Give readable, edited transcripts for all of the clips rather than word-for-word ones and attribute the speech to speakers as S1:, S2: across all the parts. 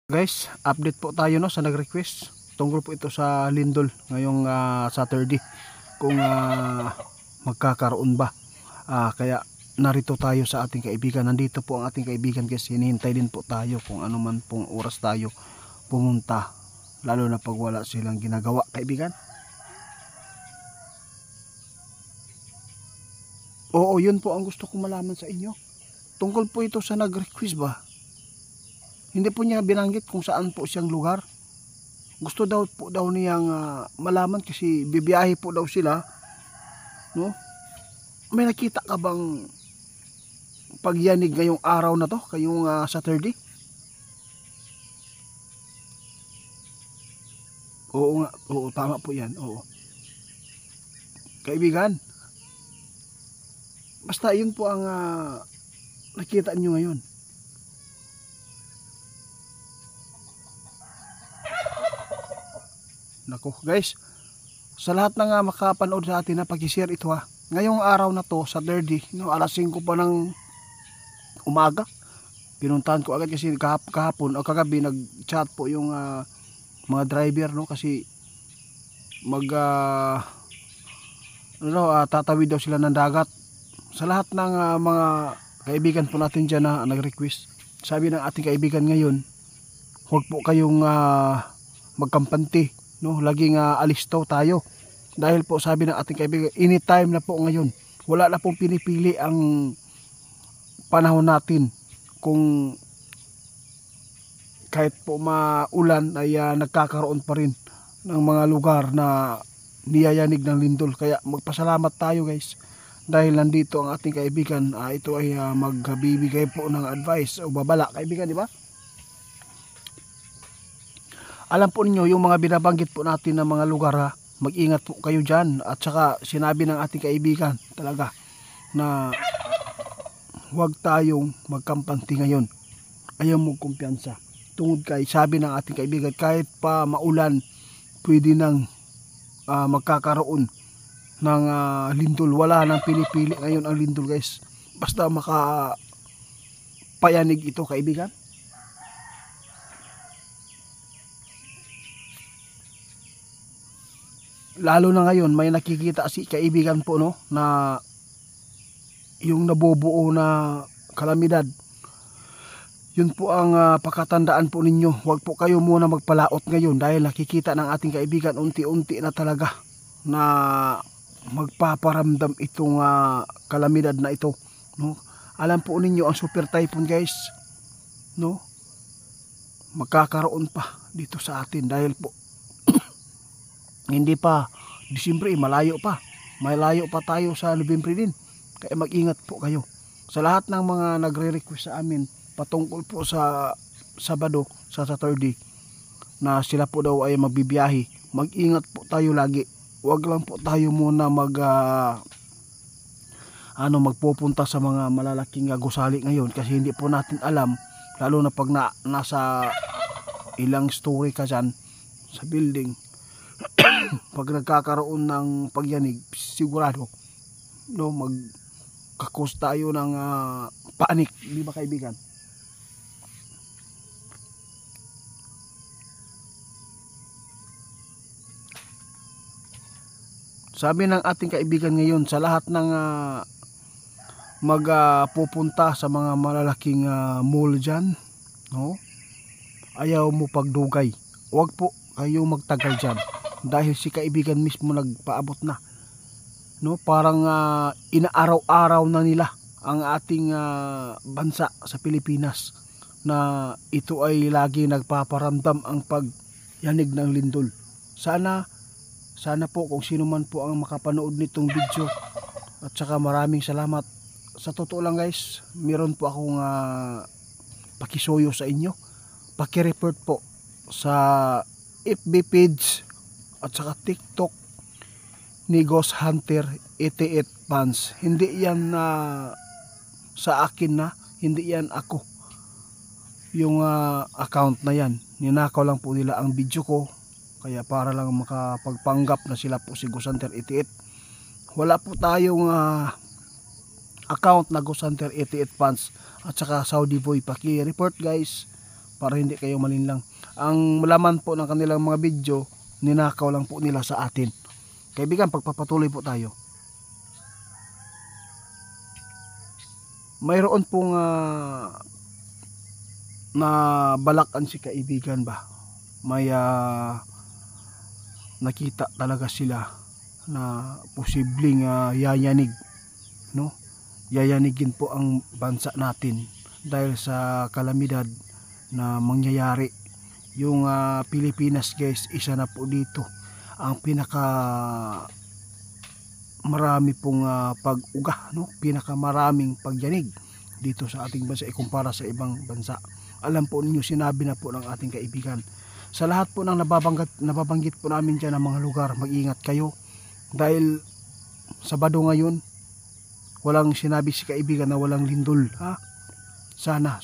S1: Guys, update po tayo no sa nag-request. Tungkol po ito sa lindol ngayong Saturday. Kung magkakaroon ba. Kaya narito tayo sa ating kaibigan. Nandito po ang ating kaibigan guys. Hinihintay din po tayo kung ano man pong oras tayo pumunta. Lalo na pag wala silang ginagawa, kaibigan. Oo, yun po ang gusto kong malaman sa inyo. Tungkol po ito sa nag-request ba. Hindi po niya binanggit kung saan po siyang lugar. Gusto daw po niyang malaman kasi bibiyahe po daw sila. No? May nakita ka bang pagyanig ngayong araw na to, kayong Saturday? Oo nga, oo, tama po yan. Oo. Kaibigan, basta yun po ang nakita nyo ngayon. Nako guys, sa lahat ng makapanood sa atin na pag-share ito ngayong araw na to, Saturday, no, alas 5 pa ng umaga, pinuntahan ko agad kasi kahapon o kagabi nag-chat po yung mga driver, no, kasi tatawid daw sila ng dagat. Sa lahat ng mga kaibigan po natin dyan na nag-request, sabi ng ating kaibigan ngayon, huwag po kayong magkampante, no, laging alistaw tayo dahil po sabi ng ating kaibigan, anytime na po ngayon, wala na pong pinipili ang panahon natin. Kung kahit po maulan ay nagkakaroon pa rin ng mga lugar na niyayanig ng lindol. Kaya magpasalamat tayo guys dahil nandito ang ating kaibigan. Ito ay magbibigay po ng advice o babala, kaibigan, di ba? Alam po ninyo yung mga binabanggit po natin ng mga lugar, mag-ingat po kayo dyan. At saka sinabi ng ating kaibigan talaga na huwag tayong magkampante ngayon. Ayaw mo kumpiyansa. Tungod kay sabi ng ating kaibigan, kahit pa maulan, pwede nang magkakaroon ng lindol. Wala nang pinipili ngayon ang lindol guys. Basta makapayanig ito, kaibigan. Lalo na ngayon may nakikita si kaibigan po, no, na yung nabubuo na kalamidad. Yun po ang pakatandaan po ninyo. Huwag po kayo muna magpalaot ngayon dahil nakikita ng ating kaibigan unti-unti na talaga na magpaparamdam itong kalamidad na ito, no. Alam po ninyo ang super typhoon guys, no, magkakaroon pa dito sa atin dahil po hindi pa Disyembre, malayo pa tayo sa Nobyembre din. Kaya mag-ingat po kayo. Sa lahat ng mga nagre-request sa amin patungkol po sa Sabado, sa Saturday, na sila po daw ay magbibiyahe, mag-ingat po tayo lagi. Huwag lang po tayo muna magpupunta sa mga malalaking gusali ngayon kasi hindi po natin alam, lalo na pag nasa ilang story ka dyan sa building. Pag nagkakaroon ng pagyanig, sigurado, no, magkakos tayo ng panic, di ba kaibigan? Sabi ng ating kaibigan ngayon, sa lahat ng magpupunta sa mga malalaking mall dyan, no, ayaw mo pagdugay. Huwag po kayo magtagal dyan dahil si kaibigan mismo nagpaabot na, no, parang inaaraw-araw na nila ang ating bansa sa Pilipinas na ito ay lagi nagpaparamdam ang pagyanig ng lindol. Sana po kung sino man po ang makapanood nitong video, at saka maraming salamat. Sa totoo lang guys, meron po akong pakisuyo sa inyo, pakireport po sa FB page at saka TikTok ni Ghost Hunter 88 fans. Hindi yan sa akin na, hindi yan ako. Yung account na yan, ninakaw lang po nila ang video ko, kaya para lang makapagpanggap na sila po si Ghost Hunter 88. Wala po tayong account na Ghost Hunter 88 fans at saka Saudi Boy. Paki-report guys para hindi kayo malinlang. Ang laman po ng kanilang mga video, ninakaw lang po nila sa atin. Kaibigan, pagpapatuloy po tayo. Mayroon pong na balakan si kaibigan ba. May nakita talaga sila na posibleng yayanig, no? Yayanigin po ang bansa natin dahil sa kalamidad na mangyayari. Yung Pilipinas, guys, isa na po dito ang pinaka marami pong pag-uga, no? Pinakamaraming pagyanig dito sa ating bansa ikumpara sa ibang bansa. Alam po ninyo, sinabi na po ng ating kaibigan. Sa lahat po ng nababanggit po namin dyan ng mga lugar, mag-ingat kayo. Dahil Sabado ngayon, walang sinabi si kaibigan na walang lindol. Ha? Sana.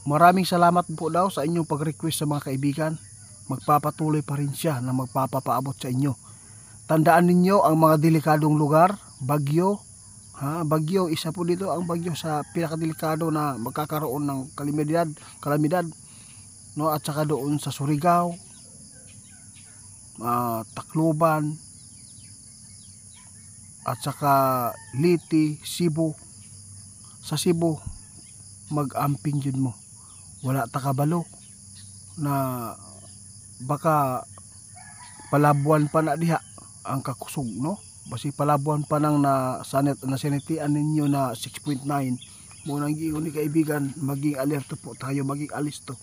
S1: Maraming salamat po daw sa inyong pag-request sa mga kaibigan. Magpapatuloy pa rin siya na magpapapaabot sa inyo. Tandaan ninyo ang mga delikadong lugar, bagyo. Bagyo, isa po dito ang bagyo sa pinakadelikado na magkakaroon ng kalamidad, no? At saka doon sa Surigao, Tacloban, at saka Liti, Cebu. Sa Cebu, mag-amping yun mo. Wala takabalo na baka palabuan pa na diha ang kakusog, no? Basi palabuan pa nang na sanitian ninyo na 6.9. Munang giingon ni kaibigan, maging alerto po tayo, maging alisto.